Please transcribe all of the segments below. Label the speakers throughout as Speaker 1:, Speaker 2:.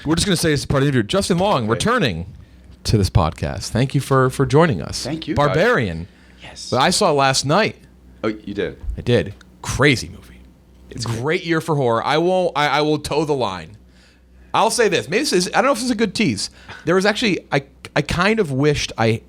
Speaker 1: We're just going to say as part of the interview, Justin Long returning to this podcast. Thank you for joining us.
Speaker 2: Thank you.
Speaker 1: Barbarian.
Speaker 2: Yes.
Speaker 1: But I saw it last night.
Speaker 2: Oh, you did?
Speaker 1: I did. Crazy movie. It's a great year for horror. I will toe the line. I'll say this. Maybe this is, I don't know if this is a good tease. There was actually, I kind of wished I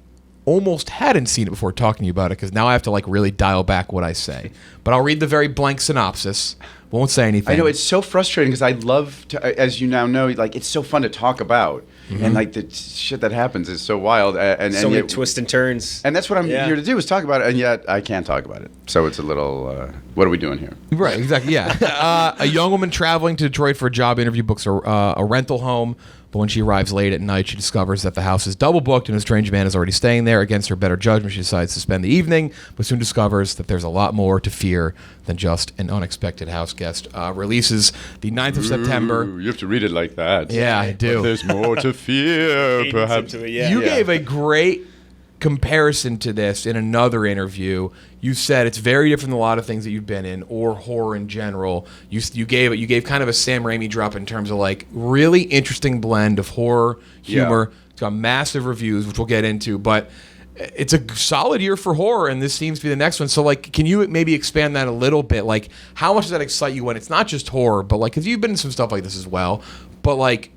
Speaker 1: almost hadn't seen it before talking to you about it, because now I have to like really dial back what I say. But I'll read the very blank synopsis. Won't say anything.
Speaker 2: I know, it's so frustrating because I love to, as you now know, like it's so fun to talk about. And like the shit that happens is so wild. And
Speaker 3: so many
Speaker 2: yet,
Speaker 3: twists and turns.
Speaker 2: And that's what I'm here to do, is talk about it. And yet I can't talk about it. So it's a little, what are we doing here?
Speaker 1: Right, exactly, yeah. A young woman traveling to Detroit for a job interview books a rental home, but when she arrives late at night, she discovers that the house is double booked and a strange man is already staying there. Against her better judgment, she decides to spend the evening, but soon discovers that there's a lot more to fear than just an unexpected house guest. Releases the 9th of September.
Speaker 2: You have to read it like that.
Speaker 1: Yeah, I do.
Speaker 2: But there's more to fear, perhaps.
Speaker 1: You gave a great comparison to this in another interview. You said it's very different than a lot of things that you've been in, or horror in general. You gave kind of a Sam Raimi drop in terms of like really interesting blend of horror, humor.
Speaker 2: Yeah.
Speaker 1: It's got massive reviews, which we'll get into, but it's a solid year for horror, and this seems to be the next one. So, like, can you maybe expand that a little bit? Like, how much does that excite you when it's not just horror, but like, because you've been in some stuff like this as well, but like,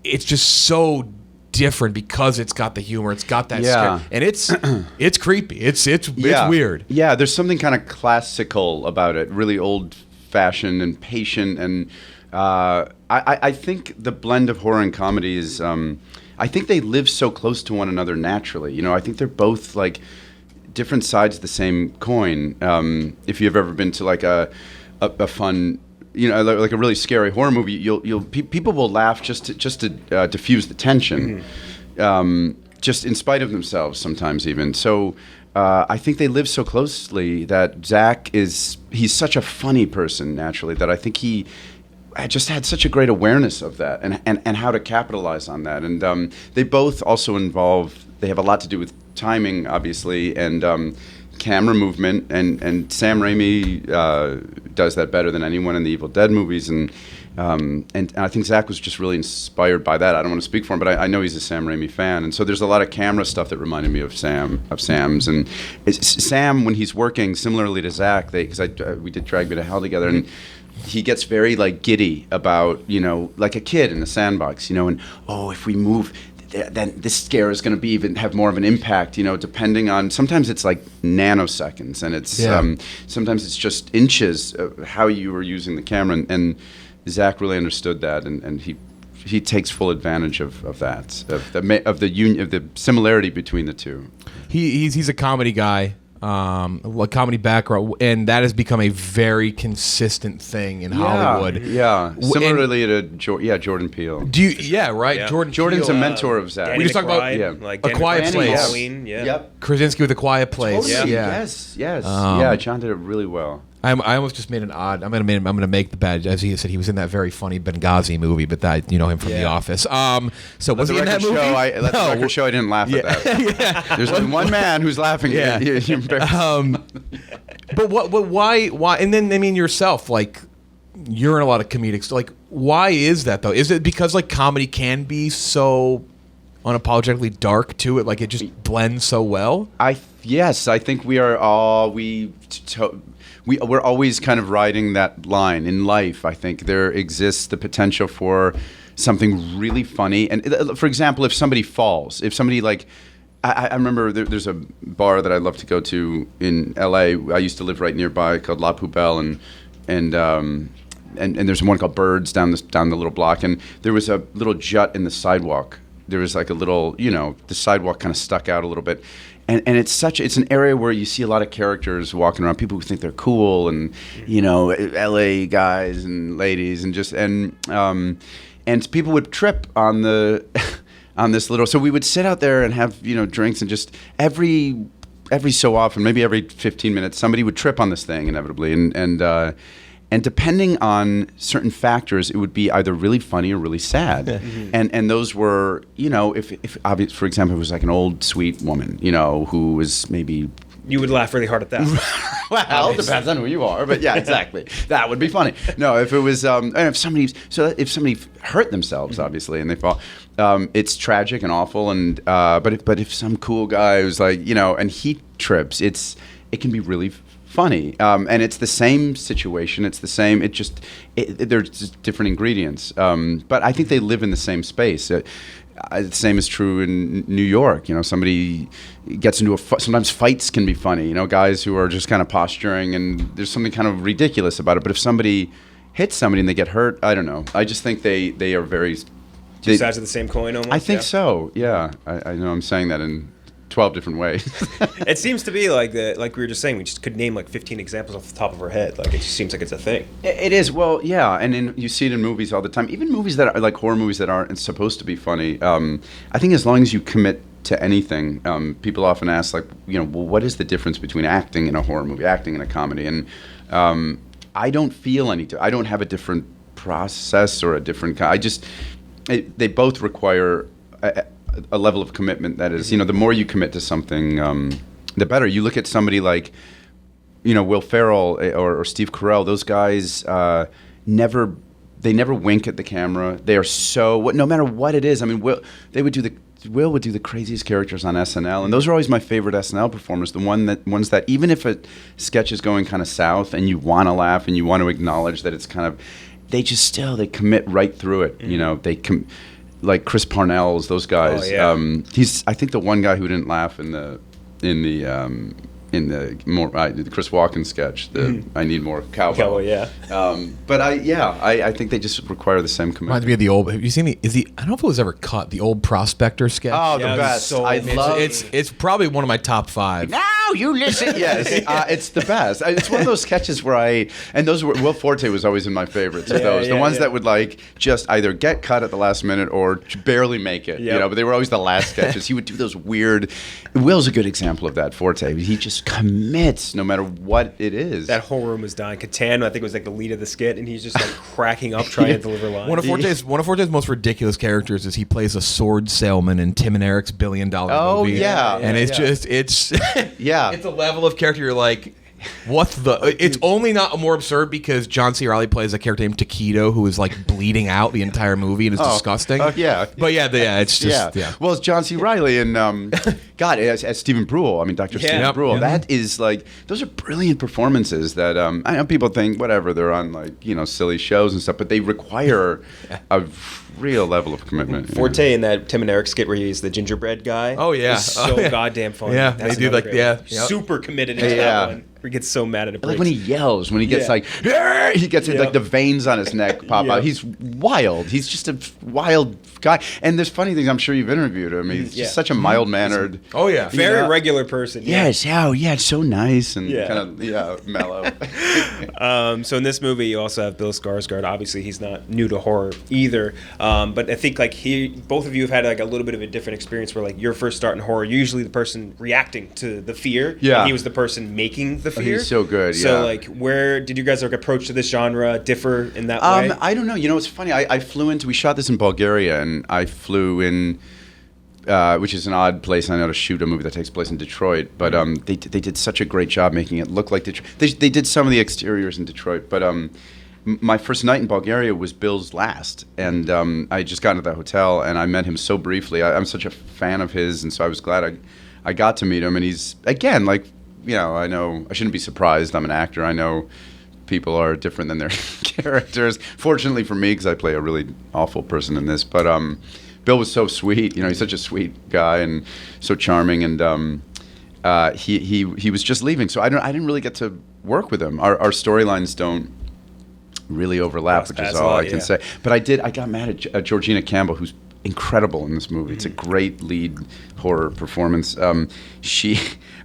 Speaker 1: it's just so different because it's got the humor, it's got that scare, and it's creepy. It's weird.
Speaker 2: Yeah, there's something kind of classical about it, really old-fashioned and patient, and I think the blend of horror and comedy is. I think they live so close to one another naturally. You know, I think they're both like different sides of the same coin. If you've ever been to like a fun, you know, like a really scary horror movie, people will laugh just to diffuse the tension, just in spite of themselves sometimes even. So I think they live so closely that Zach he's such a funny person naturally that I think I just had such a great awareness of that and how to capitalize on that. And they both also they have a lot to do with timing, obviously, and camera movement. And Sam Raimi does that better than anyone in the Evil Dead movies. And I think Zach was just really inspired by that. I don't want to speak for him, but I know he's a Sam Raimi fan. And so there's a lot of camera stuff that reminded me of Sam's. And Sam, when he's working, similarly to Zach, because we did Drag Me to Hell together, and he gets very like giddy about, you know, like a kid in a sandbox, you know, and if we move, then this scare is going to have more of an impact, you know, depending on, sometimes it's like nanoseconds, and it's sometimes it's just inches of how you were using the camera, and Zach really understood that, and he takes full advantage of that, of the similarity between the two.
Speaker 1: He's a comedy guy. A comedy background, and that has become a very consistent thing in Hollywood.
Speaker 2: Yeah, similarly to Jordan Peele.
Speaker 1: Right?
Speaker 3: Yeah.
Speaker 2: Jordan's
Speaker 3: Peele,
Speaker 2: a mentor of Zach.
Speaker 3: Danny
Speaker 1: We just talked about
Speaker 3: like
Speaker 1: A Quiet Place.
Speaker 3: Halloween,
Speaker 2: Yep.
Speaker 1: Krasinski with A Quiet Place.
Speaker 2: Totally.
Speaker 1: Yeah.
Speaker 2: Yes. John did it really well.
Speaker 1: I almost just made an odd. I'm gonna make the bad. As he said, he was in that very funny Benghazi movie, but that you know him from The Office. So was he in that movie?
Speaker 2: Let the record show I didn't laugh at that. There's one man who's laughing.
Speaker 1: Yeah. But why? And then I mean yourself, like you're in a lot of comedics. Like, why is that though? Is it because like comedy can be so unapologetically dark to it? Like it just blends so well.
Speaker 2: Yes, I think we are all we're always kind of riding that line in life. I think there exists the potential for something really funny. And for example, if somebody falls, if somebody like, I remember there's a bar that I love to go to in LA. I used to live right nearby called La Poubelle, and there's one called Birds down the little block. And there was a little jut in the sidewalk. There was like a little, you know, the sidewalk kind of stuck out a little bit. And it's an area where you see a lot of characters walking around, people who think they're cool, and you know, LA guys and ladies, and people would trip on on this little. So we would sit out there and have, you know, drinks, and just every so often, maybe every 15 minutes, somebody would trip on this thing inevitably, and depending on certain factors, it would be either really funny or really sad. And those were, you know, if obvious, for example, it was like an old sweet woman, you know, who was maybe
Speaker 3: You would laugh really hard at that.
Speaker 2: Well, it depends on who you are, but yeah, exactly. That would be funny. No, if it was, and if somebody hurt themselves, obviously, and they fall, it's tragic and awful. And but if some cool guy who's like, and he trips, it can be really funny. And it's the same situation. It's the same. There's just different ingredients. But I think they live in the same space. The same is true in New York. Somebody gets into sometimes fights can be funny. Guys who are just kind of posturing, and there's something kind of ridiculous about it. But if somebody hits somebody and they get hurt, I don't know. I just think they are very
Speaker 3: two sides of the same coin, almost.
Speaker 2: I think so. Yeah, I know I'm saying that in 12 different ways.
Speaker 3: It seems to be like we were just saying, we just could name like 15 examples off the top of our head. Like, it just seems like it's a thing.
Speaker 2: It is. Well, yeah, and you see it in movies all the time. Even movies that are like horror movies that aren't supposed to be funny. I think as long as you commit to anything, people often ask, like, well, what is the difference between acting in a horror movie, acting in a comedy? And I don't feel I don't have a different process or a different. They both require a level of commitment that is, the more you commit to something, the better. You look at somebody like, Will Ferrell or Steve Carell. Those guys never wink at the camera. They are no matter what it is. I mean, Will would do the craziest characters on SNL, and those are always my favorite SNL performers. The ones that even if a sketch is going kind of south and you want to laugh and you want to acknowledge that it's kind of, they commit right through it. Like Chris Parnell's, those guys.
Speaker 3: Oh, yeah.
Speaker 2: He's, I think, the one guy who didn't laugh in the Chris Walken sketch. I need more cowboy.
Speaker 3: Cowboy, yeah.
Speaker 2: But I think they just require the same commitment.
Speaker 1: Reminds me of the old. Have you seen I don't know if it was ever cut. The old Prospector sketch.
Speaker 2: Oh,
Speaker 3: Yeah,
Speaker 2: the best.
Speaker 3: so
Speaker 2: I
Speaker 3: funny.
Speaker 2: love.
Speaker 1: It's probably one of my top 5.
Speaker 2: Now you listen. Yes, it's the best. It's one of those sketches where Will Forte was always in my favorites of those. The ones that would like just either get cut at the last minute or barely make it.
Speaker 3: Yep.
Speaker 2: But they were always the last sketches. He would do those weird. Will's a good example of that. Forte. He just commits no matter what it is.
Speaker 3: That whole room was dying. Catan, I think, was like the lead of the skit, and he's just like cracking up trying to deliver lines.
Speaker 1: One of Forte's most ridiculous characters is he plays a sword salesman in Tim and Eric's $1 billion movie.
Speaker 2: Yeah.
Speaker 1: And it's
Speaker 2: Yeah.
Speaker 1: it's a level of character you're like, what the? It's only not more absurd because John C. Reilly plays a character named Taquito who is like bleeding out the entire movie and is disgusting.
Speaker 2: Yeah.
Speaker 1: But it's just
Speaker 2: Well, it's John C. Reilly and God, as Stephen Brule. I mean, Dr. Stephen Brule.
Speaker 1: Yeah.
Speaker 2: That is like, those are brilliant performances that I know people think whatever, they're on like silly shows and stuff, but they require a real level of commitment.
Speaker 3: Forte in that Tim and Eric skit where he's the gingerbread guy.
Speaker 1: Oh, yeah.
Speaker 3: is so goddamn funny.
Speaker 1: Yeah,
Speaker 3: That's
Speaker 1: they do
Speaker 3: another
Speaker 1: like
Speaker 3: great
Speaker 1: yeah,
Speaker 3: one.
Speaker 1: yep.
Speaker 3: Super committed into that one. Where he gets so mad at it.
Speaker 2: Like when he yells, when he gets like, he gets like the veins on his neck pop out. He's wild. He's just a wild guy. And there's funny things. I'm sure you've interviewed him. He's just such a mild mannered.
Speaker 1: Oh yeah,
Speaker 3: very regular person.
Speaker 2: Yes. It's so nice and kind of mellow.
Speaker 3: So in this movie, you also have Bill Skarsgård. Obviously, he's not new to horror either. But I think like both of you have had like a little bit of a different experience where like your first start in horror, you're usually the person reacting to the fear.
Speaker 2: Yeah.
Speaker 3: And he was the person making the fear.
Speaker 2: He's so good.
Speaker 3: So like, where did you guys like approach to this genre differ in that way?
Speaker 2: I don't know. It's funny. I flew into. We shot this in Bulgaria, and I flew in. Which is an odd place, I know, to shoot a movie that takes place in Detroit. But they did such a great job making it look like Detroit. They did some of the exteriors in Detroit, but my first night in Bulgaria was Bill's last, and I just got into the hotel, and I met him so briefly. I'm such a fan of his, and so I was glad I got to meet him. And he's, again, like, I know I shouldn't be surprised. I'm an actor. I know people are different than their characters. Fortunately for me, because I play a really awful person in this, but Bill was so sweet. He's such a sweet guy and so charming, and he was just leaving, so I didn't really get to work with him. Our storylines don't really overlap, which is all I can say. But I got mad at Georgina Campbell, who's incredible in this movie. It's a great lead horror performance.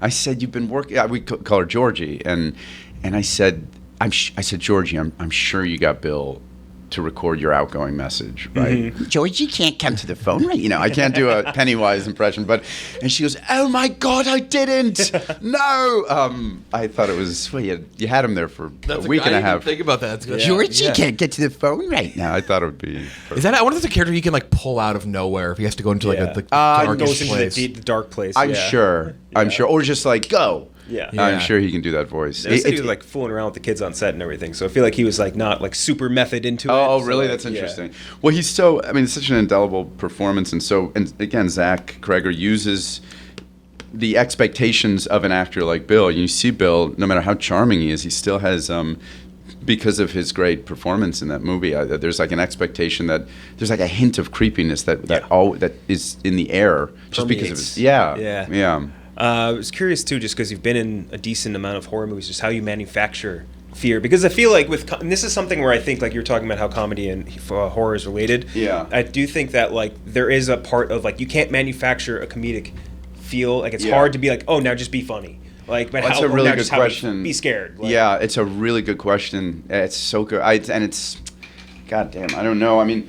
Speaker 2: I said, you've been working. We call her Georgie, and I said, Georgie, I'm sure you got Bill to record your outgoing message, right? Georgie can't come to the phone, right? I can't do a Pennywise impression, and she goes, oh my God, I didn't. No. I thought it was, well, you had him there for a week and a half.
Speaker 1: Think about that.
Speaker 2: Georgie can't get to the phone right now. I thought it would be.
Speaker 1: Is that? I wonder if it's a character he can like pull out of nowhere if he has to go into like the darkest
Speaker 3: goes into
Speaker 1: place.
Speaker 3: the dark place.
Speaker 2: I'm sure. Or just like, go.
Speaker 3: Yeah.
Speaker 1: Yeah.
Speaker 2: I'm sure he can do that voice.
Speaker 3: They said he was like fooling around with the kids on set and everything, so I feel like he was like not like super method into it.
Speaker 2: Oh,
Speaker 3: so,
Speaker 2: really?
Speaker 3: like,
Speaker 2: That's interesting. Well, he's so. I mean, it's such an indelible performance, and again, Zach Kreger uses the expectations of an actor like Bill. You see Bill, no matter how charming he is, he still has, because of his great performance in that movie, there's like an expectation that there's like a hint of creepiness that is in the air just because of his. Yeah.
Speaker 3: I was curious too, just because you've been in a decent amount of horror movies, just how you manufacture fear. Because I feel like and this is something where I think like you're talking about how comedy and horror is related.
Speaker 2: Yeah.
Speaker 3: I do think that like there is a part of like you can't manufacture a comedic feel. Like it's hard to be like, oh, now just be funny. Like, but
Speaker 2: that's
Speaker 3: how,
Speaker 2: a really
Speaker 3: now
Speaker 2: good
Speaker 3: just
Speaker 2: question.
Speaker 3: Be scared. Like,
Speaker 2: yeah, it's a really good question. It's so good. And it's, goddamn, I don't know. I mean,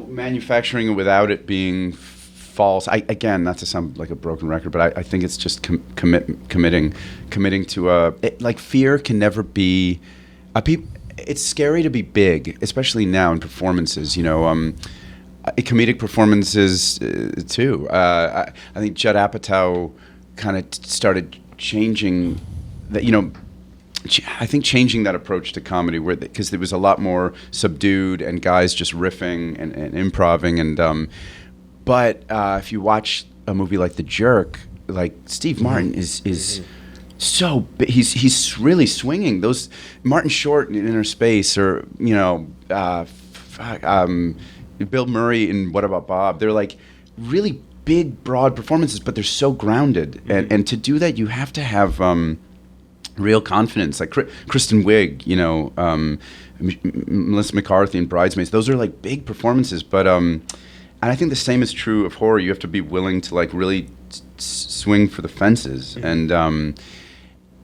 Speaker 2: manufacturing it without it being false. Again, not to sound like a broken record, but I think it's just committing to like fear can never be. It's scary to be big, especially now in performances. Comedic performances too. I think Judd Apatow kind of started changing that. I think changing that approach to comedy, because there was a lot more subdued and guys just riffing and improvising. And but if you watch a movie like The Jerk, like Steve Martin is so big. He's really swinging those. Martin Short in Inner Space, or Bill Murray in What About Bob? They're like really big, broad performances, but they're so grounded. And to do that, you have to have real confidence. Like Kristen Wiig, Melissa McCarthy in Bridesmaids. Those are like big performances. But and I think the same is true of horror. You have to be willing to like really swing for the fences. And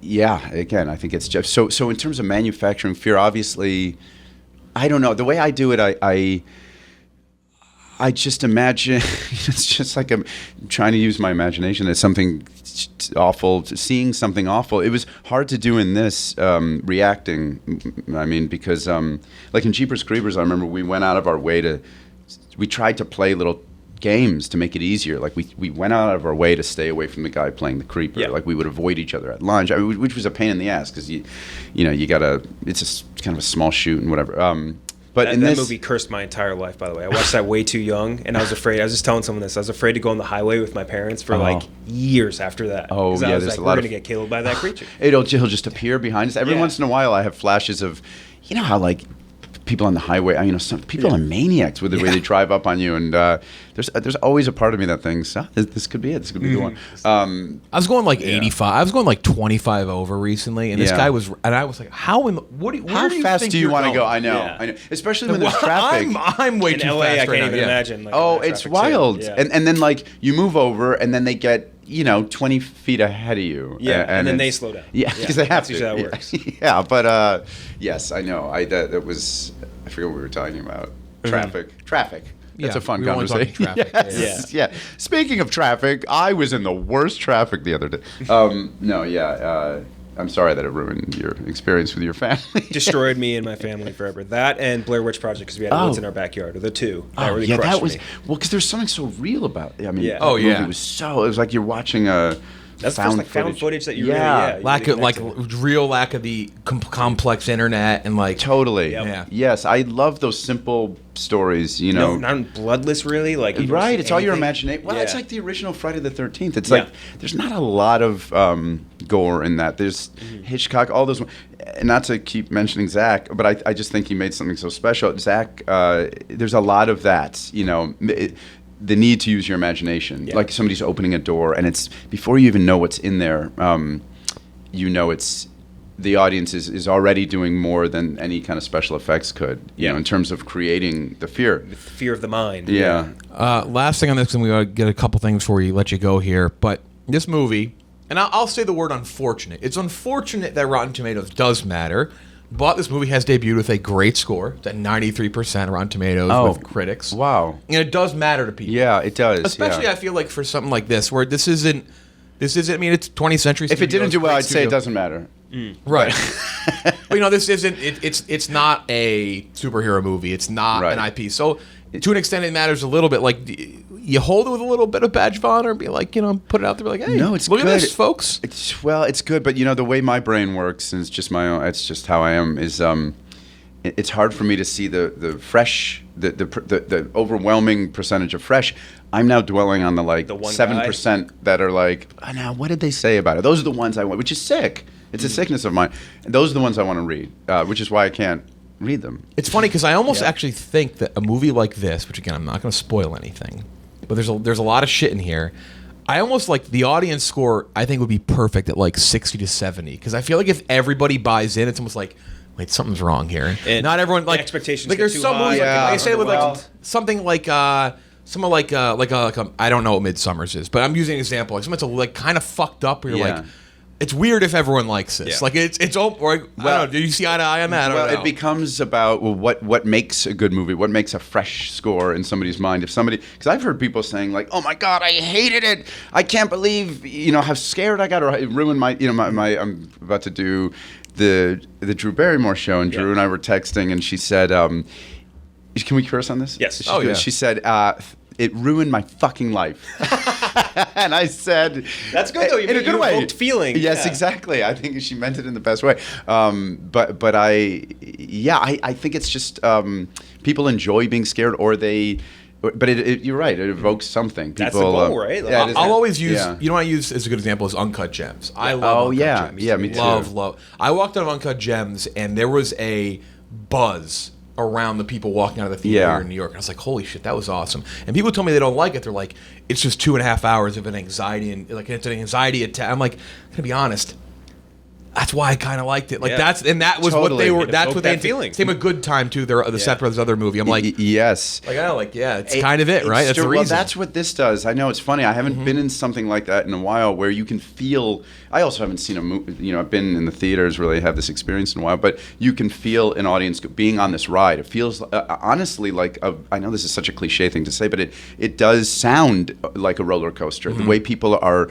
Speaker 2: again, I think it's just so in terms of manufacturing fear, obviously, I don't know. The way I do it, I just imagine, it's just like I'm trying to use my imagination as something awful, seeing something awful. It was hard to do in this, reacting, I mean, because like in Jeepers Creepers, I remember we went out of our way we tried to play little games to make it easier. Like we went out of our way to stay away from the guy playing the creeper. Like we would avoid each other at lunch, which was a pain in the ass because you gotta, it's kind of a small shoot and whatever. But
Speaker 3: that movie cursed my entire life, by the way. I watched that way too young, and I was afraid. I was just telling someone this. I was afraid to go on the highway with my parents for like years after that.
Speaker 2: Oh, yeah,
Speaker 3: I was
Speaker 2: there's
Speaker 3: like,
Speaker 2: a lot
Speaker 3: we're
Speaker 2: of
Speaker 3: going to get killed by that creature.
Speaker 2: He'll just appear behind us. Every once in a while, I have flashes of, how like people on the highway, some people are maniacs with the way they drive up on you, and there's always a part of me that thinks, this could be it. This could be the one.
Speaker 1: I was going like 85. I was going like 25 over recently, and this guy was, and I was like, how fast
Speaker 2: do you want to go? I know. Especially when there's traffic.
Speaker 1: I'm way
Speaker 3: in
Speaker 1: too
Speaker 3: LA,
Speaker 1: fast
Speaker 3: I can't
Speaker 1: right
Speaker 3: even
Speaker 1: now.
Speaker 3: imagine. Like,
Speaker 2: It's wild. And then like you move over, and then they get 20 feet ahead of you.
Speaker 3: Yeah, and then they slow down.
Speaker 2: Yeah, because they have to.
Speaker 3: That's usually how it works.
Speaker 2: Yeah, but yes, I know. That was, I forget what we were talking about. Traffic. That's a fun
Speaker 1: we were only talking
Speaker 2: conversation.
Speaker 1: traffic.
Speaker 2: Yeah. Speaking of traffic, I was in the worst traffic the other day. I'm sorry that it ruined your experience with your family.
Speaker 3: Destroyed me and my family forever. That and Blair Witch Project, because we had woods in our backyard, are the two that really crushed me.
Speaker 2: Well, because there's something so real about it. I mean,
Speaker 3: Yeah.
Speaker 2: it was like you're watching a
Speaker 3: That's the first like found footage that you really,
Speaker 1: Lack
Speaker 3: you
Speaker 1: of
Speaker 3: really connect to.
Speaker 1: real lack of the complex internet and like
Speaker 2: totally.
Speaker 3: Yep.
Speaker 1: Yeah.
Speaker 2: Yes, I love those simple stories.
Speaker 3: No, not bloodless, really. Like you don't
Speaker 2: Right,
Speaker 3: see
Speaker 2: it's all your
Speaker 3: anything.
Speaker 2: imagination. Well, it's
Speaker 3: Yeah.
Speaker 2: like the original Friday the 13th. It's
Speaker 3: Yeah.
Speaker 2: like there's not a lot of gore in that. There's Hitchcock, all those. And not to keep mentioning Zach, but I just think he made something so special. Zach, there's a lot of that. The need to use your imagination, like somebody's opening a door, and it's before you even know what's in there. It's the audience is already doing more than any kind of special effects could. In terms of creating the fear.
Speaker 3: The fear of the mind.
Speaker 2: Yeah.
Speaker 1: last thing on this, and we got to get a couple things before we let you go here. But this movie, and I'll say the word unfortunate. It's unfortunate that Rotten Tomatoes does matter. But this movie has debuted with a great score. It's at 93% Rotten Tomatoes with critics.
Speaker 2: Wow.
Speaker 1: And it does matter to people.
Speaker 2: Yeah, it does.
Speaker 1: Especially, I feel like, for something like this, where this isn't, I mean, it's 20th Century
Speaker 2: If it didn't do well, I'd say it
Speaker 1: studio.
Speaker 2: doesn't matter.
Speaker 1: Right. But, this isn't, it's not a superhero movie. It's not an IP. So, to an extent, it matters a little bit. Like, you hold it with a little bit of badge of honor and be like, put it out there, like, hey,
Speaker 2: No, it's
Speaker 1: look
Speaker 2: good.
Speaker 1: at this, folks.
Speaker 2: It's good, but the way my brain works, and it's just my own. It's just how I am. Is it's hard for me to see the fresh, the overwhelming percentage of fresh. I'm now dwelling on the 7% that are like, oh, now what did they say about it? Those are the ones I want, which is sick. It's a sickness of mine. And those are the ones I want to read, which is why I can't read them.
Speaker 1: It's funny because I almost actually think that a movie like this, which again I'm not going to spoil anything, but there's a lot of shit in here. I almost like the audience score. I think would be perfect at like 60 to 70 because I feel like if everybody buys in, it's almost like, wait, something's wrong here.
Speaker 3: And
Speaker 1: not everyone like
Speaker 3: expectations.
Speaker 1: Like there's
Speaker 3: too
Speaker 1: some
Speaker 3: high.
Speaker 1: movies like I say with
Speaker 2: well,
Speaker 1: like something like I don't know what Midsummers is, but I'm using an example like something that's like kind of fucked up. Where you're like, it's weird if everyone likes this.
Speaker 3: Yeah.
Speaker 1: Like it's all. Like, I don't know. Do you see eye to eye on that? I don't know.
Speaker 2: It becomes about what makes a good movie, what makes a fresh score in somebody's mind. If somebody, because I've heard people saying like, "Oh my God, I hated it. I can't believe how scared I got, or it ruined my my I'm about to do the Drew Barrymore show, and Drew and I were texting, and she said, "Can we curse on this?"
Speaker 3: Yes.
Speaker 2: She said, "It ruined my fucking life." And I said,
Speaker 3: "That's good though.
Speaker 2: In a good way,
Speaker 3: evoked feeling."
Speaker 2: Yes, exactly. I think she meant it in the best way. But I think it's just people enjoy being scared, or they. But you're right. It evokes something.
Speaker 3: That's the goal, right? Like,
Speaker 1: I'll always use. You know what I use as a good example is Uncut Gems. I love Uncut Gems.
Speaker 2: Yeah, me too.
Speaker 1: Love. I walked out of Uncut Gems and there was a buzz around the people walking out of the theater here in New York. And I was like, holy shit, that was awesome. And people told me they don't like it. They're like, it's just 2.5 hours of an anxiety and like it's an anxiety attack. I'm like, I'm gonna be honest. That's why I kind of liked it. Like that was
Speaker 2: Totally.
Speaker 1: what they were. That's what they
Speaker 3: feeling.
Speaker 1: Same with Good Time too. The Seth Brothers other movie. I'm like,
Speaker 2: yes.
Speaker 1: It's kind of it, right? That's the reason.
Speaker 2: Well, that's what this does. I know it's funny. I haven't been in something like that in a while, where you can feel. I also haven't seen a movie. I've been in the theaters, really have this experience in a while, but you can feel an audience being on this ride. It feels honestly like I know this is such a cliche thing to say, but it does sound like a roller coaster. The way people are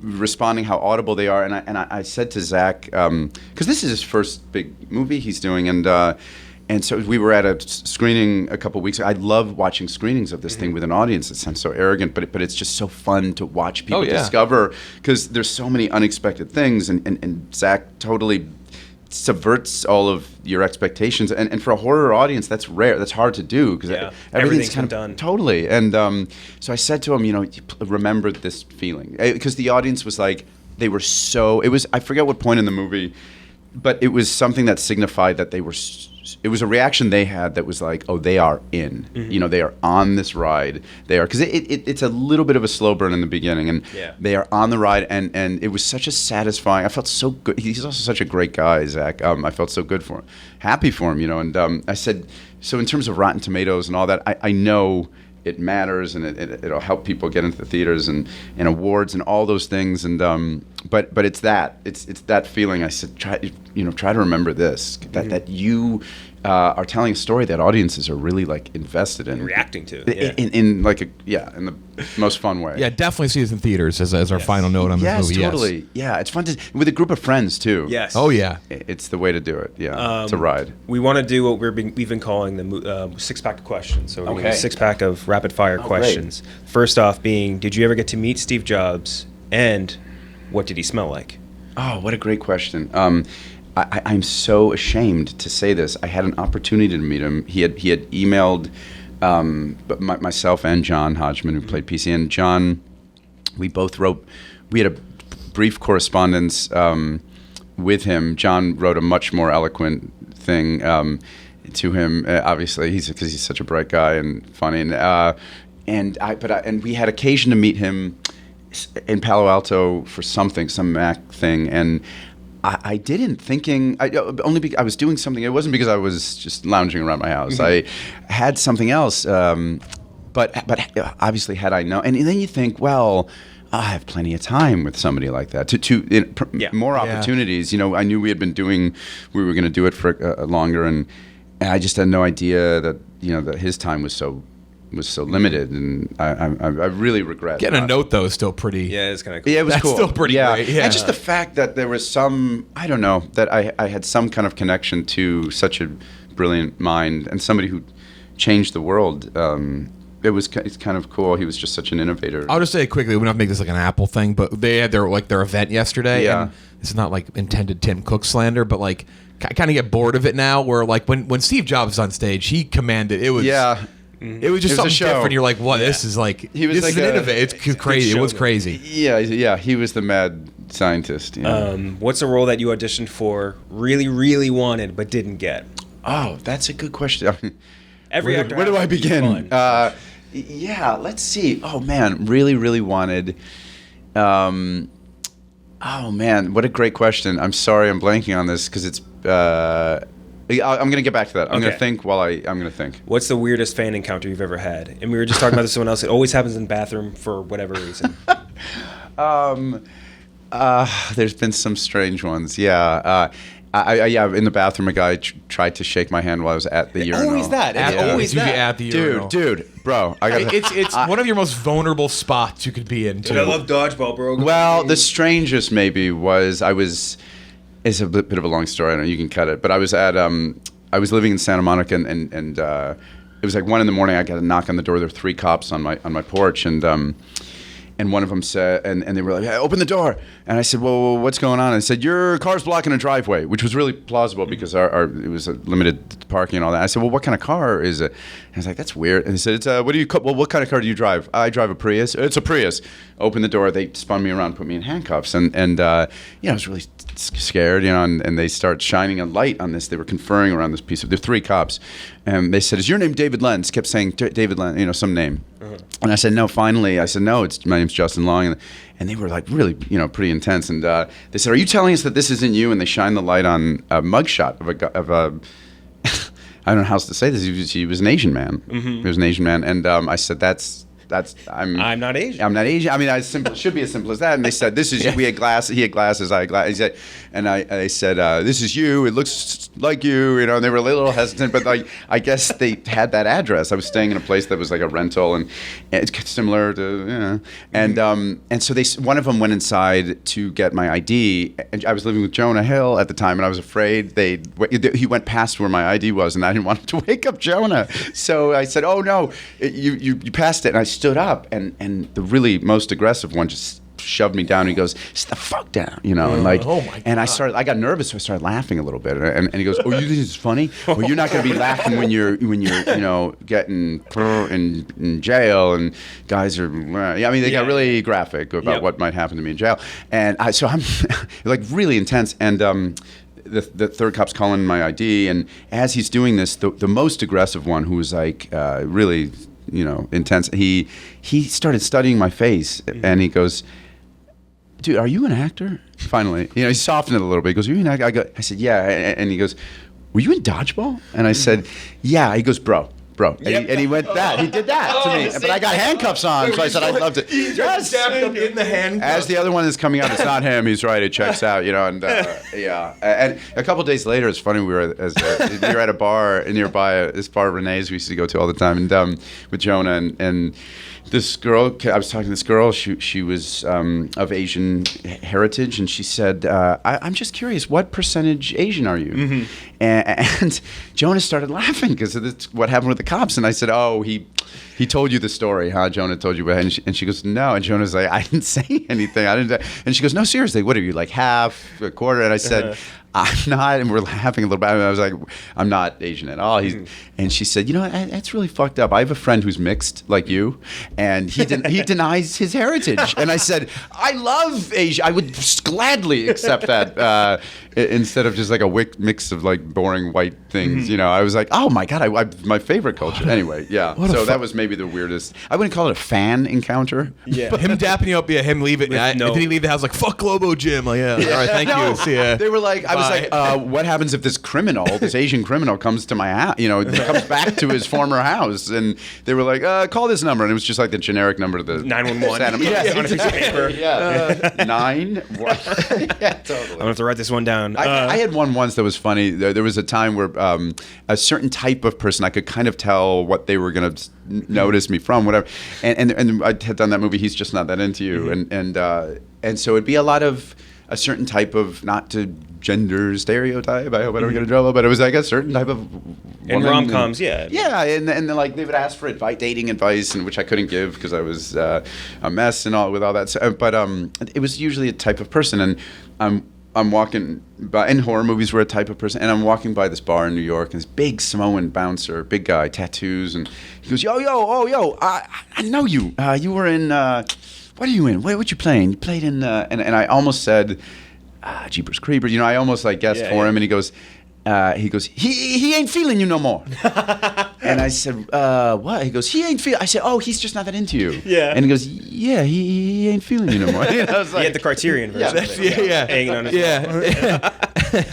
Speaker 2: responding, how audible they are, and I said to Zach, because this is his first big movie he's doing, and so we were at a screening a couple weeks ago. I love watching screenings of this thing with an audience. It sounds so arrogant, but it's just so fun to watch people discover, because there's so many unexpected things, and Zach totally subverts all of your expectations, and for a horror audience that's rare, that's hard to do, because everything's kind of
Speaker 3: done
Speaker 2: totally. And so I said to him, remember this feeling, because the audience was like, they were so, it was, I forget what point in the movie, but it was something that signified that they were it was a reaction they had that was like, oh, they are in. They are on this ride. They are, because it's a little bit of a slow burn in the beginning, and they are on the ride, and it was such a satisfying. I felt so good. He's also such a great guy, Zach. I felt so good for him, happy for him, and I said, so in terms of Rotten Tomatoes and all that, I know it matters, and it'll help people get into the theaters and awards and all those things, and but it's that feeling. I said, try to remember this, that you are telling a story that audiences are really like invested in,
Speaker 3: reacting to,
Speaker 2: in the most fun way.
Speaker 1: Yeah, definitely see this in theaters as our final note on this movie.
Speaker 2: Yes, totally. Yeah, it's fun with a group of friends too.
Speaker 3: Yes.
Speaker 1: Oh yeah.
Speaker 2: It's the way to do it. Yeah, it's a ride.
Speaker 3: We want to do what we've been calling the six-pack of questions. So we're going to do a six-pack of rapid-fire questions.
Speaker 2: Great.
Speaker 3: First off being, did you ever get to meet Steve Jobs, and what did he smell like?
Speaker 2: Oh, what a great question. I'm so ashamed to say this. I had an opportunity to meet him. He had emailed myself and John Hodgman, who played PC, and John. We both wrote. We had a brief correspondence with him. John wrote a much more eloquent thing to him. Obviously, because he's such a bright guy and funny, and we had occasion to meet him in Palo Alto for some Mac thing, and I didn't, thinking only because I was doing something. It wasn't because I was just lounging around my house. I had something else, but obviously had I known, and then you think, well, I have plenty of time with somebody like that more opportunities. I knew we were going to do it for longer, and I just had no idea that that his time was so limited, and I really regret.
Speaker 1: Getting a note though is still pretty.
Speaker 3: Yeah, it's kind of cool.
Speaker 2: Yeah, it was
Speaker 1: That's
Speaker 2: cool.
Speaker 1: still pretty great. Yeah.
Speaker 2: And just the fact that there was I don't know, that I had some kind of connection to such a brilliant mind and somebody who changed the world. it's kind of cool. He was just such an innovator.
Speaker 1: I'll just say quickly, we don't make this like an Apple thing, but they had their event yesterday.
Speaker 2: Yeah.
Speaker 1: And this is not like intended Tim Cook slander, but like I kind of get bored of it now. Where like when Steve Jobs was on stage, he commanded. It was It was just something different. You're like, what? This is like
Speaker 2: he was
Speaker 1: this
Speaker 2: like
Speaker 1: is an innovative. It's crazy. It was crazy.
Speaker 2: Yeah. He was the mad scientist.
Speaker 3: What's a role that you auditioned for, really, really wanted, but didn't get?
Speaker 2: Oh, that's a good question.
Speaker 3: Every actor.
Speaker 2: Where do I begin?
Speaker 3: Fun.
Speaker 2: Yeah, let's see. Oh man, really, really wanted. Oh man, what a great question. I'm sorry, I'm blanking on this because it's. I'm gonna get back to that. I'm gonna think while I'm gonna think.
Speaker 3: What's the weirdest fan encounter you've ever had? And we were just talking about this with someone else. It always happens in the bathroom for whatever reason.
Speaker 2: There's been some strange ones. Yeah. In the bathroom, a guy tried to shake my hand while I was at the urinal.
Speaker 3: Always that. Always
Speaker 1: Usually
Speaker 3: that.
Speaker 1: at the urinal.
Speaker 2: Dude, bro.
Speaker 1: It's one of your most vulnerable spots you could be in. Too.
Speaker 3: I love dodgeball, bro.
Speaker 2: Well, the strangest maybe was it's a bit of a long story. I know you can cut it, but I was living in Santa Monica, and it was like 1 a.m. I got a knock on the door. There were 3 cops on my porch, and one of them said, and they were like, hey, open the door. And I said, well, what's going on? And I said, your car's blocking a driveway, which was really plausible because it was a limited parking and all that. I said, well, what kind of car is it? And I was like, that's weird. And he said, what kind of car do you drive? I drive a Prius. It's a Prius. Open the door. They spun me around, put me in handcuffs. And I was really scared, and they start shining a light on this. They were conferring around this piece of, there were 3 cops. And they said, is your name David Lenz? Kept saying David Lenz, some name. Uh-huh. And I said, no, finally. I said, no, my name's Justin Long. And they were like really, pretty intense. And they said, are you telling us that this isn't you? And they shined the light on a mugshot of a I don't know how else to say this. He was an Asian man. Mm-hmm. He was an Asian man. And I said, I'm
Speaker 3: not Asian.
Speaker 2: I'm not Asian. I mean, it should be as simple as that. And they said, "This is you." We had glasses. He had glasses. I had glasses. He said, and I said, "This is you. It looks like you." And they were a little hesitant, but I guess they had that address. I was staying in a place that was like a rental, and it's similar to and so one of them went inside to get my ID. And I was living with Jonah Hill at the time, and I was afraid he went past where my ID was, and I didn't want him to wake up Jonah. So I said, "Oh no, you passed it." And I stood up, and the really most aggressive one just shoved me down. And he goes, "Sit the fuck down," and like,
Speaker 1: oh my God.
Speaker 2: And I got nervous, so I started laughing a little bit. And he goes, "Oh, you think this is funny? Well, you're not going to be laughing when you're getting in jail." And guys are, they got really graphic about what might happen to me in jail. And so I'm like really intense. And the third cop's calling my ID, and as he's doing this, the most aggressive one, who was like really, intense, he started studying my face, and he goes, "Dude, are you an actor?" Finally, he softened it a little bit. He goes, "Are you an actor?" I said, "Yeah," and he goes, "Were you in Dodgeball?" And I said, "Yeah." He goes, Bro. And he went that. He did that to me. But I got handcuffs on, so I said, "I'd love to."
Speaker 1: Yes. In the handcuffs.
Speaker 2: As the other one is coming out, it's not him. He's right. It checks out, and yeah. And a couple days later, it's funny. We were at a bar nearby, this bar Renee's we used to go to all the time, and with Jonah and this girl. I was talking to this girl. She was of Asian heritage, and she said, "I'm just curious, what percentage Asian are you?" Mm-hmm. And Jonah started laughing because of what happened with the cops. And I said, "Oh, he told you the story, huh? Jonah told you." And she goes, "No." And Jonah's like, "I didn't say anything. I didn't." And she goes, "No, seriously, what are you, like half, a quarter?" And I said, "I'm not." And we're laughing a little bit. And I was like, "I'm not Asian at all." And she said, "That's really fucked up. I have a friend who's mixed like you, and he denies his heritage." And I said, "I love Asia. I would gladly accept that instead of just like a mix of like boring white things."
Speaker 3: Mm-hmm.
Speaker 2: I was like, "Oh my God, my favorite culture." Anyway, yeah. So that was maybe the weirdest. I wouldn't call it a fan encounter.
Speaker 3: Yeah.
Speaker 1: Him dapping you up, him leaving. Did he leave the house like, "Fuck Globo Gym"? Like, yeah. All right, thank you. See ya.
Speaker 2: They were like, I was like, what happens if this Asian criminal comes to my house? Comes back to his former house, and they were like, call this number, and it was just like the generic number to the
Speaker 3: 911.
Speaker 2: Yes,
Speaker 3: on a piece of paper.
Speaker 2: Yeah, 9. Yeah, totally.
Speaker 3: I'm gonna have to write this one down.
Speaker 2: I had one once that was funny. There was a time where a certain type of person, I could kind of tell what they were going to notice me from, whatever. And I had done that movie, He's Just Not That Into You. Mm-hmm. And so it'd be a lot of a certain type of, not to gender stereotype, I hope I don't get in trouble, but it was like a certain type of
Speaker 3: In
Speaker 2: woman.
Speaker 3: rom-coms, yeah.
Speaker 2: Yeah, and then like they would ask for dating advice, and which I couldn't give because I was a mess and all with all that stuff. But it was usually a type of person, and I'm walking by, in horror movies we're a type of person, and I'm walking by this bar in New York, and this big Samoan bouncer, big guy, tattoos, and he goes, yo, I know you. You were in, what are you in? What you playing? You played in, and I almost said, Jeepers Creepers. I almost like guessed for him, and he goes, he ain't feeling you no more. And I said, what? He goes, he ain't feeling. I said, oh, he's just not that into you.
Speaker 3: Yeah.
Speaker 2: And he goes, yeah, he ain't feeling you no more. I was like,
Speaker 3: He had the Criterion version.
Speaker 1: Yeah.
Speaker 3: Hanging on his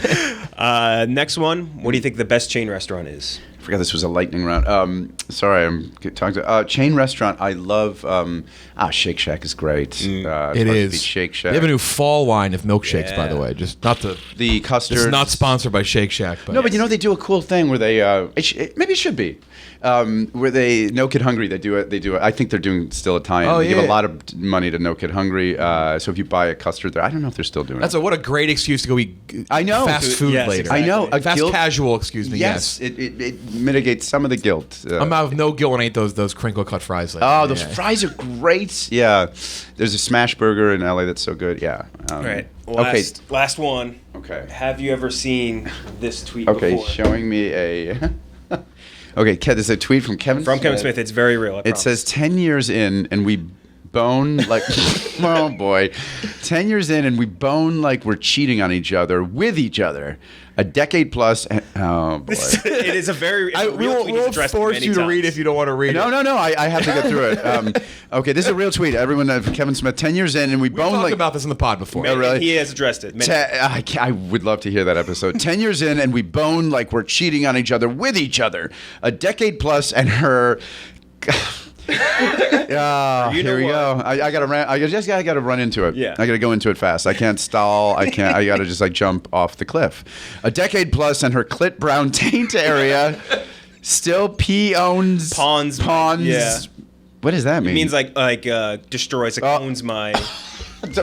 Speaker 3: wall. Next one. What do you think the best chain restaurant is?
Speaker 2: I forgot this was a lightning round. Sorry, I'm talking to chain restaurant. I love Shake Shack is great.
Speaker 1: It is.
Speaker 2: Shake Shack.
Speaker 1: They have a new fall line of milkshakes, by the way. Just not
Speaker 2: the custard.
Speaker 1: It's not sponsored by Shake Shack, but
Speaker 2: No, but they do a cool thing where they maybe it should be where they No Kid Hungry. They do it. I think they're doing still a tie-in.
Speaker 1: Oh,
Speaker 2: they give
Speaker 1: yeah.
Speaker 2: a lot of money to No Kid Hungry. So if you buy a custard there, I don't know if they're still doing it.
Speaker 1: what a great excuse to go eat.
Speaker 2: I know.
Speaker 1: Fast food
Speaker 3: Yes,
Speaker 1: later.
Speaker 3: exactly.
Speaker 2: I know. A
Speaker 1: Fast
Speaker 2: guilt-
Speaker 1: casual. Excuse me.
Speaker 2: Yes, it mitigates some of the guilt.
Speaker 1: I'm out of no guilt when I ate those crinkle cut fries later.
Speaker 2: Oh, those fries are great. Yeah, there's a smash burger in LA that's so good. Yeah.
Speaker 3: All right.
Speaker 2: Okay.
Speaker 3: Last one.
Speaker 2: Okay.
Speaker 3: Have you ever seen this tweet
Speaker 2: Okay,
Speaker 3: before?
Speaker 2: showing me a. Okay, there's a tweet from Kevin.
Speaker 3: From Kevin Smith. It's very real. I
Speaker 2: It
Speaker 3: promise.
Speaker 2: says 10 years in and we bone like oh boy, 10 years in and we bone like we're cheating on each other with each other. A decade plus. And, oh boy.
Speaker 3: It is a very. It's a
Speaker 1: We
Speaker 3: real tweet. He's
Speaker 1: won't
Speaker 3: addressed
Speaker 1: force
Speaker 3: many
Speaker 1: you to
Speaker 3: times.
Speaker 1: read if you don't want to read it.
Speaker 2: No. I have to get through it. Okay, this is a real tweet. Everyone, Kevin Smith, 10 years in and we
Speaker 1: We've
Speaker 2: bone
Speaker 1: talked
Speaker 2: like.
Speaker 1: about this in the pod before.
Speaker 2: Oh, really?
Speaker 3: He has addressed it.
Speaker 2: I would love to hear that episode. 10 years in, and we bone like we're cheating on each other with each other. A decade plus, and her. Here we go. I gotta run into it.
Speaker 3: Yeah.
Speaker 2: I gotta go into it fast. I can't stall. I gotta just like jump off the cliff. A decade plus, and her clit brown taint area still owns
Speaker 3: Pawns. Yeah.
Speaker 2: What does that mean?
Speaker 3: It means like destroys, owns my.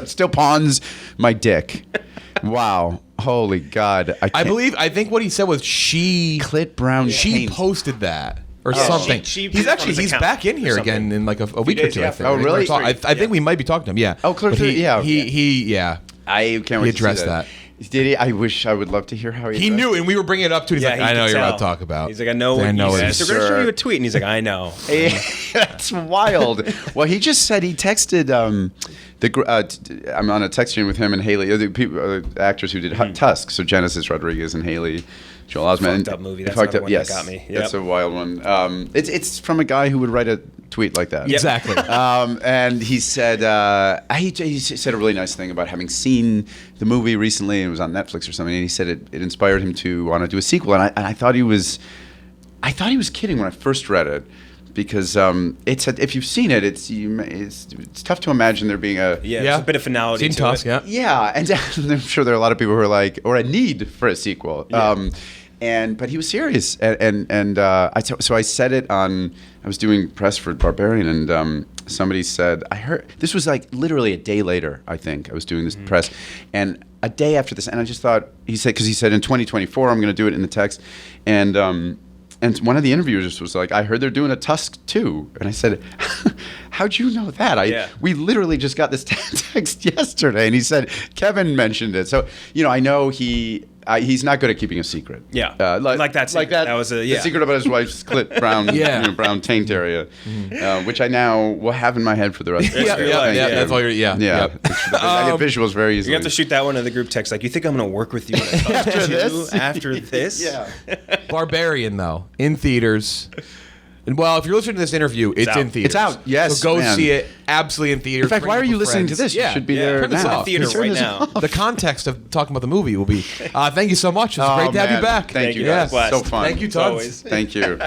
Speaker 2: Still pawns my dick. Wow. Holy God.
Speaker 1: I think what he said was she
Speaker 2: clit brown
Speaker 1: She
Speaker 2: taint.
Speaker 1: posted that or
Speaker 3: Yeah,
Speaker 1: something.
Speaker 3: she
Speaker 1: he's
Speaker 3: put it on his account
Speaker 1: back in
Speaker 3: or
Speaker 1: here
Speaker 3: something.
Speaker 1: again in like a week or
Speaker 3: days,
Speaker 1: two.
Speaker 3: yeah.
Speaker 1: I think.
Speaker 2: Oh, really?
Speaker 1: I think we might be talking to him. Yeah.
Speaker 2: Oh, clear
Speaker 1: But
Speaker 2: to- yeah.
Speaker 1: He
Speaker 2: I can't wait
Speaker 1: He
Speaker 2: to see
Speaker 1: addressed
Speaker 2: that.
Speaker 1: that.
Speaker 2: Did he? I would love to hear how he
Speaker 1: He
Speaker 2: addressed
Speaker 1: knew,
Speaker 2: it.
Speaker 1: and we were bringing it up too. He's like,
Speaker 3: he
Speaker 1: I know
Speaker 3: could
Speaker 1: you're about
Speaker 3: tell.
Speaker 1: to talk about.
Speaker 3: He's like, I know what
Speaker 1: I know
Speaker 3: you
Speaker 1: it
Speaker 3: said.
Speaker 1: is.
Speaker 3: So we're gonna show
Speaker 2: Sir.
Speaker 3: you a tweet, and he's like, I know.
Speaker 2: That's wild. Well, he just said he texted I'm on a text chain with him and Haley, the actors who did Tusk, so Genesis Rodriguez and Haley Joel Osment.
Speaker 3: Fucked up movie. That's another one that got me. Yep.
Speaker 2: That's a wild one. It's from a guy who would write a tweet like that.
Speaker 1: Exactly.
Speaker 2: And he said he said a really nice thing about having seen the movie recently, and it was on Netflix or something. And he said it inspired him to want to do a sequel. And I thought he was kidding when I first read it, because if you've seen it, it's tough to imagine there being a
Speaker 3: Yeah, there's a bit of finality
Speaker 1: Seen
Speaker 3: to
Speaker 1: Tusk,
Speaker 3: it.
Speaker 1: yeah.
Speaker 2: and I'm sure there are a lot of people who are like, or a need for a sequel.
Speaker 3: Yeah.
Speaker 2: But he was serious, so I said it on. I was doing press for Barbarian, and somebody said, I heard this was like literally a day later. I think I was doing this press, and a day after this, and I just thought he said in 2024 I'm going to do it in the text, and one of the interviewers was like, I heard they're doing a Tusk 2. And I said, how'd you know that? We literally just got this text yesterday. And he said, Kevin mentioned it. So, I know he's not good at keeping a secret.
Speaker 3: Yeah. Like that secret. That was
Speaker 2: the secret about his wife's clit brown, brown taint area, which I now will have in my head for the rest of the
Speaker 3: Yeah,
Speaker 2: year.
Speaker 3: yeah,
Speaker 2: Thank
Speaker 3: yeah,
Speaker 2: you.
Speaker 1: that's all you're. Yeah.
Speaker 2: I get visuals very easily.
Speaker 3: You have to shoot that one in the group text. Like, you think I'm going to work with you
Speaker 2: After this?
Speaker 3: After this?
Speaker 2: Yeah.
Speaker 1: Barbarian though in theaters. And well, if you're listening to this interview, it's
Speaker 3: out.
Speaker 1: in theaters.
Speaker 2: It's out, yes,
Speaker 1: So go
Speaker 2: man.
Speaker 1: see it. Absolutely in theaters.
Speaker 2: In fact,
Speaker 1: Bring
Speaker 2: why
Speaker 1: a
Speaker 2: are you
Speaker 1: group of
Speaker 2: listening to
Speaker 1: friends.
Speaker 2: this? You should be there
Speaker 3: Turn this
Speaker 2: now.
Speaker 3: off. Theater
Speaker 2: Turn
Speaker 3: right
Speaker 2: this
Speaker 3: now.
Speaker 2: off.
Speaker 1: The context of talking about the movie will be. Thank you so much. It's great to have you
Speaker 2: man.
Speaker 1: back.
Speaker 2: Thank you
Speaker 3: Yeah.
Speaker 2: guys. So
Speaker 3: Blast.
Speaker 2: fun.
Speaker 1: Thank you,
Speaker 3: As
Speaker 1: Tubbs.
Speaker 3: always.
Speaker 2: Thank you.